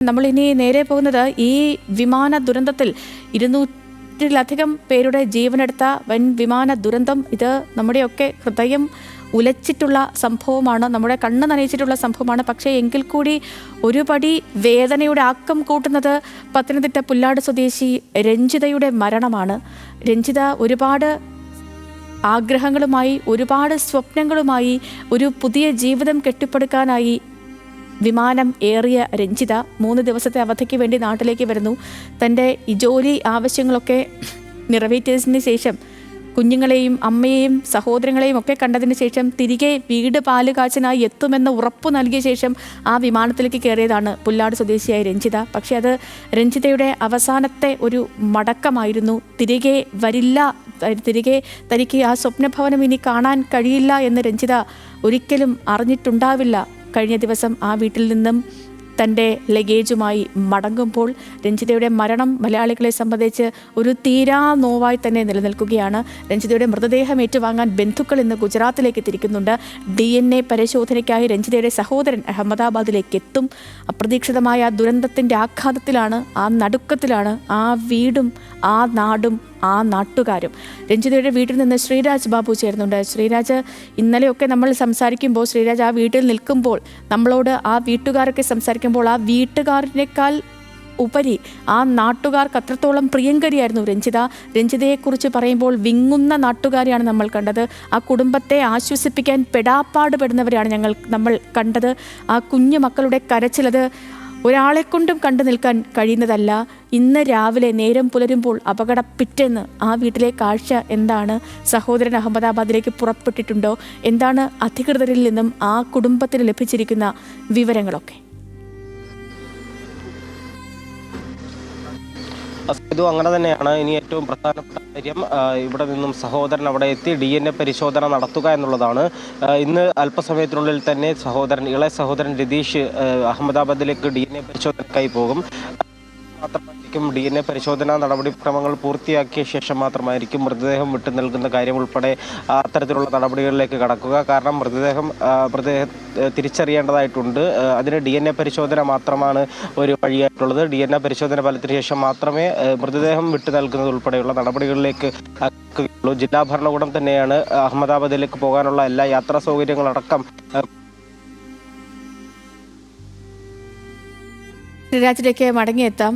നമ്മളിനി നേരെ പോകുന്നത് ഈ വിമാന ദുരന്തത്തിൽ 200-ലധികം പേരുടെ ജീവനെടുത്ത വൻ വിമാന ദുരന്തം. ഇത് നമ്മുടെയൊക്കെ ഹൃദയം ഉലച്ചിട്ടുള്ള സംഭവമാണ്, നമ്മുടെ കണ്ണ് നനയിച്ചിട്ടുള്ള സംഭവമാണ്. പക്ഷേ എങ്കിൽ കൂടി ഒരു പടി വേദനയുടെ ആക്കം കൂട്ടുന്നത് പത്തനംതിട്ട പുല്ലാട് സ്വദേശി രഞ്ജിതയുടെ മരണമാണ്. രഞ്ജിത ഒരുപാട് ആഗ്രഹങ്ങളുമായി, ഒരുപാട് സ്വപ്നങ്ങളുമായി, ഒരു പുതിയ ജീവിതം കെട്ടിപ്പടുക്കാനായി വിമാനം ഏറിയ രഞ്ജിത 3 ദിവസത്തെ അവധിക്ക് വേണ്ടി നാട്ടിലേക്ക് വരുന്നു. തൻ്റെ ഈ ജോലി ആവശ്യങ്ങളൊക്കെ നിറവേറ്റിയതിന് ശേഷം, കുഞ്ഞുങ്ങളെയും അമ്മയെയും സഹോദരങ്ങളെയും ഒക്കെ കണ്ടതിന് ശേഷം തിരികെ വീട് പാലുകാച്ചനായി എത്തുമെന്ന് ഉറപ്പു നൽകിയ ശേഷം ആ വിമാനത്തിലേക്ക് കയറിയതാണ് പുല്ലാട് സ്വദേശിയായ രഞ്ജിത. പക്ഷേ അത് രഞ്ജിതയുടെ അവസാനത്തെ ഒരു മടക്കമായിരുന്നു. തിരികെ വരില്ല, തിരികെ തനിക്ക് ആ സ്വപ്നഭവനം ഇനി കാണാൻ കഴിയില്ല എന്ന് രഞ്ജിത ഒരിക്കലും അറിഞ്ഞിട്ടുണ്ടാവില്ല. കഴിഞ്ഞ ദിവസം ആ വീട്ടിൽ നിന്നും തൻ്റെ ലഗേജുമായി മടങ്ങുമ്പോൾ രഞ്ജിതയുടെ മരണം മലയാളികളെ സംബന്ധിച്ച് ഒരു തീരാ നോവായി തന്നെ നിലനിൽക്കുകയാണ്. രഞ്ജിതയുടെ മൃതദേഹം ഏറ്റുവാങ്ങാൻ ബന്ധുക്കൾ ഇന്ന് ഗുജറാത്തിലേക്ക് തിരിക്കുന്നുണ്ട്. DNA പരിശോധനയ്ക്കായി രഞ്ജിതയുടെ സഹോദരൻ അഹമ്മദാബാദിലേക്ക് എത്തും. അപ്രതീക്ഷിതമായ ദുരന്തത്തിൻ്റെ ആഘാതത്തിലാണ്, ആ നടുക്കത്തിലാണ് ആ വീടും ആ നാടും ആ നാട്ടുകാരും. രഞ്ജിതയുടെ വീട്ടിൽ നിന്ന് ശ്രീരാജ് ബാബു ചേർന്നുണ്ട്. ശ്രീരാജ്, ഇന്നലെയൊക്കെ നമ്മൾ സംസാരിക്കുമ്പോൾ, ശ്രീരാജ് ആ വീട്ടിൽ നിൽക്കുമ്പോൾ നമ്മളോട് ആ വീട്ടുകാരൊക്കെ സംസാരിക്കുമ്പോൾ ആ വീട്ടുകാരനേക്കാൾ ഉപരി ആ നാട്ടുകാർക്ക് അത്രത്തോളം പ്രിയങ്കരിയായിരുന്നു രഞ്ജിത. രഞ്ജിതയെക്കുറിച്ച് പറയുമ്പോൾ വിങ്ങുന്ന നാട്ടുകാരെയാണ് നമ്മൾ കണ്ടത്. ആ കുടുംബത്തെ ആശ്വസിപ്പിക്കാൻ പെടാപ്പാട് പെടുന്നവരെയാണ് നമ്മൾ കണ്ടത്. ആ കുഞ്ഞു മക്കളുടെ കരച്ചിലത് ഒരാളെക്കൊണ്ടും കണ്ടു നിൽക്കാൻ കഴിയുന്നതല്ല. ഇന്ന് രാവിലെ നേരം പുലരുമ്പോൾ അപകടപ്പിറ്റെന്ന് ആ വീട്ടിലെ കാഴ്ച എന്താണ്? സഹോദരൻ അഹമ്മദാബാദിലേക്ക് പുറപ്പെട്ടിട്ടുണ്ടോ? എന്താണ് അധികൃതരിൽ നിന്നും ആ കുടുംബത്തിന് ലഭിച്ചിരിക്കുന്ന വിവരങ്ങളൊക്കെ? ഇതും അങ്ങനെ തന്നെയാണ്. ഇനി ഏറ്റവും പ്രധാനപ്പെട്ട കാര്യം, ഇവിടെ നിന്നും സഹോദരൻ അവിടെ എത്തി DNA പരിശോധന നടത്തുക എന്നുള്ളതാണ്. ഇന്ന് അല്പസമയത്തിനുള്ളിൽ തന്നെ ഇളയ സഹോദരൻ രതീഷ് അഹമ്മദാബാദിലേക്ക് DNA പരിശോധനയ്ക്കായി പോകും. മാത്രമായിരിക്കും DNA പരിശോധനാ നടപടിക്രമങ്ങൾ പൂർത്തിയാക്കിയ ശേഷം മാത്രമായിരിക്കും മൃതദേഹം വിട്ടു നൽകുന്ന കാര്യം ഉൾപ്പെടെ അത്തരത്തിലുള്ള നടപടികളിലേക്ക് കടക്കുക. കാരണം മൃതദേഹം തിരിച്ചറിയേണ്ടതായിട്ടുണ്ട്. അതിന് DNA പരിശോധന മാത്രമാണ് ഒരു വഴിയായിട്ടുള്ളത്. DNA പരിശോധന ഫലത്തിന് ശേഷം മാത്രമേ മൃതദേഹം വിട്ടു നൽകുന്നത് ഉൾപ്പെടെയുള്ള നടപടികളിലേക്ക് കടക്കുകയുള്ളൂ. ജില്ലാ ഭരണകൂടം തന്നെയാണ് അഹമ്മദാബാദിലേക്ക് പോകാനുള്ള എല്ലാ യാത്രാ സൗകര്യങ്ങളടക്കം. ശ്രീരാജിലേക്ക് മടങ്ങിയെത്താം.